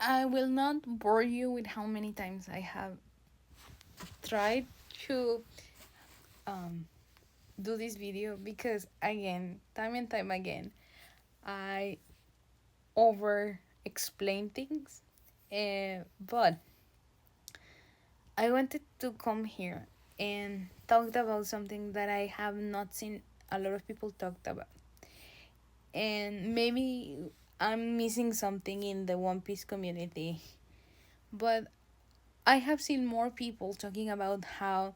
I will not bore you with how many times I have tried to um, do this video because, again, time and time again, I over explain things. But I wanted to come here and talk about something that I have not seen a lot of people talked about. And maybe I'm missing something in the One Piece community, but I have seen more people talking about how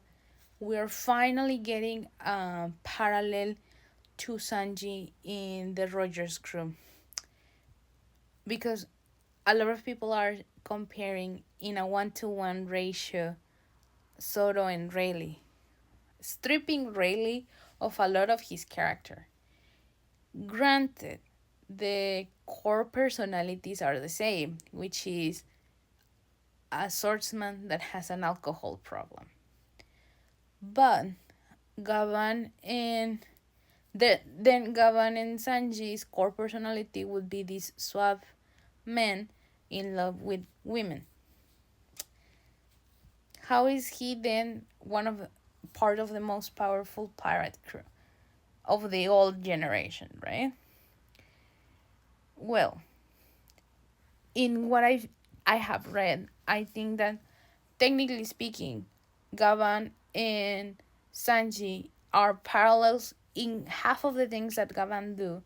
we're finally getting a parallel to Sanji in the Rogers crew, because a lot of people are comparing in a 1-to-1 ratio Zoro and Rayleigh, stripping Rayleigh of a lot of his character. Granted, the core personalities are the same, which is a swordsman that has an alcohol problem. But Gaban and then Gaban and Sanji's core personality would be these suave men in love with women. How is he then part of the most powerful pirate crew of the old generation, right? Well, in what I have read, I think that technically speaking, Gaban and Sanji are parallels in half of the things that Gaban do,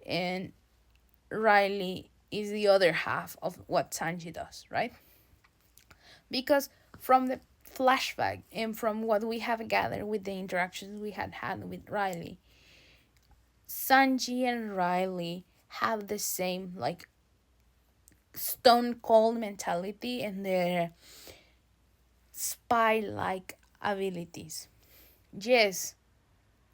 and Riley is the other half of what Sanji does, right? Because from the flashback and from what we have gathered with the interactions we had with Riley, Sanji and Riley have the same like stone cold mentality and their spy like abilities. Yes,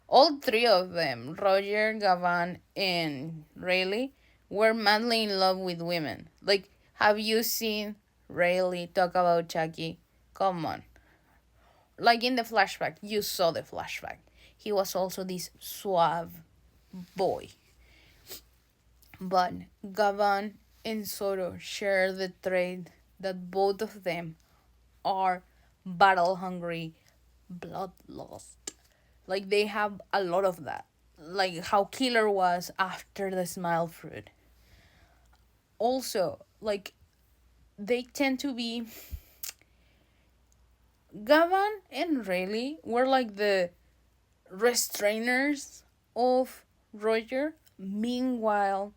all three of them, Roger, Gavan, and Rayleigh, were madly in love with women. Like, have you seen Rayleigh talk about Chucky? Come on. Like in the flashback, you saw the flashback. He was also this suave boy. But Gavan and Zoro share the trait that both of them are battle hungry, bloodlust. Like they have a lot of that. Like how Killer was after the Smile Fruit. Also, like they tend to be Gavan and Rayleigh were like the restrainers of Roger. Meanwhile,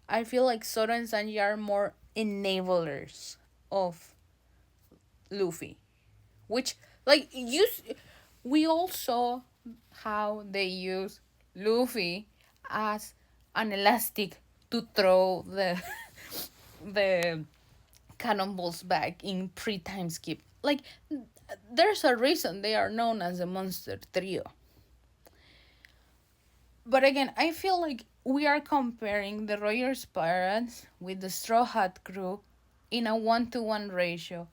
I feel like Zoro and Sanji are more enablers of Luffy. Which, like, we all saw how they use Luffy as an elastic to throw the cannonballs back in pre-time skip. Like, there's a reason they are known as the Monster Trio. But again, I feel like we are comparing the Rogers Pirates with the Straw Hat crew in a 1-to-1 ratio,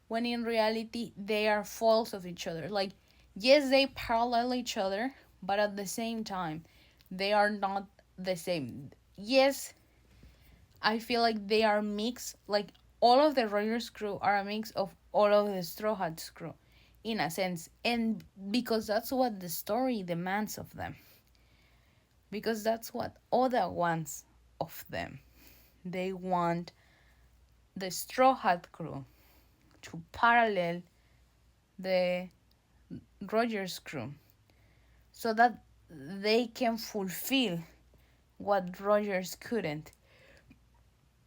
when in reality they are foils of each other. Like, yes, they parallel each other, but at the same time, they are not the same. Yes, I feel like they are mixed. Like, all of the Rogers crew are a mix of all of the Straw Hats crew, in a sense. And because that's what the story demands of them. Because that's what Oda wants of them. They want the Straw Hat crew to parallel the Rogers crew so that they can fulfill what Rogers couldn't.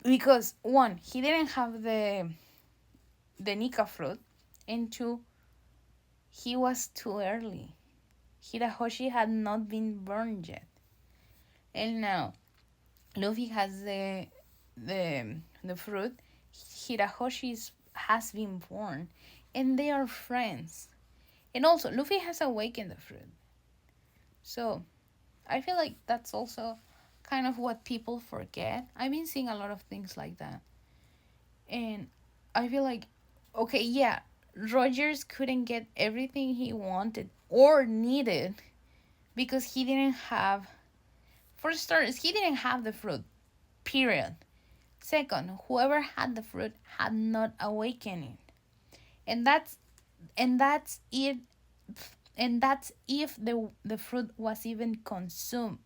Because one, he didn't have the Nika fruit, and two, he was too early. Hirahoshi had not been burned yet. And now Luffy has the fruit. Hirahoshi has been born, and they are friends. And also, Luffy has awakened the fruit. So, I feel like that's also kind of what people forget. I've been seeing a lot of things like that. And I feel like, okay, yeah, Rogers couldn't get everything he wanted or needed because he didn't have, for starters, he didn't have the fruit, period. Second, whoever had the fruit had not awakened, and that's it, and that's if the fruit was even consumed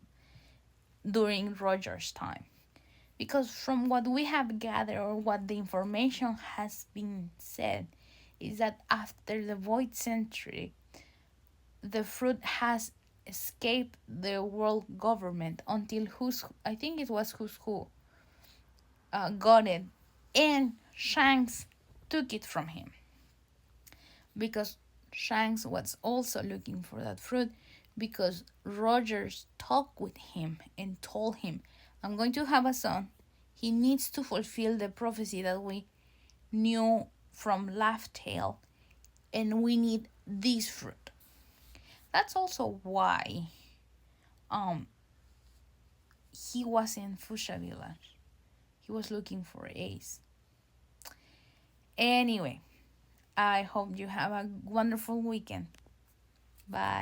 during Roger's time. Because from what we have gathered, or what the information has been said, is that after the Void Century, the fruit has escaped the world government until I think it was Who's Who got it, and Shanks took it from him, because Shanks was also looking for that fruit, because Rogers talked with him and told him, I'm going to have a son. He needs to fulfill the prophecy that we knew from Laugh Tale, and we need this fruit. That's also why he was in Fuchsia Village. He was looking for Ace. Anyway, I hope you have a wonderful weekend. Bye.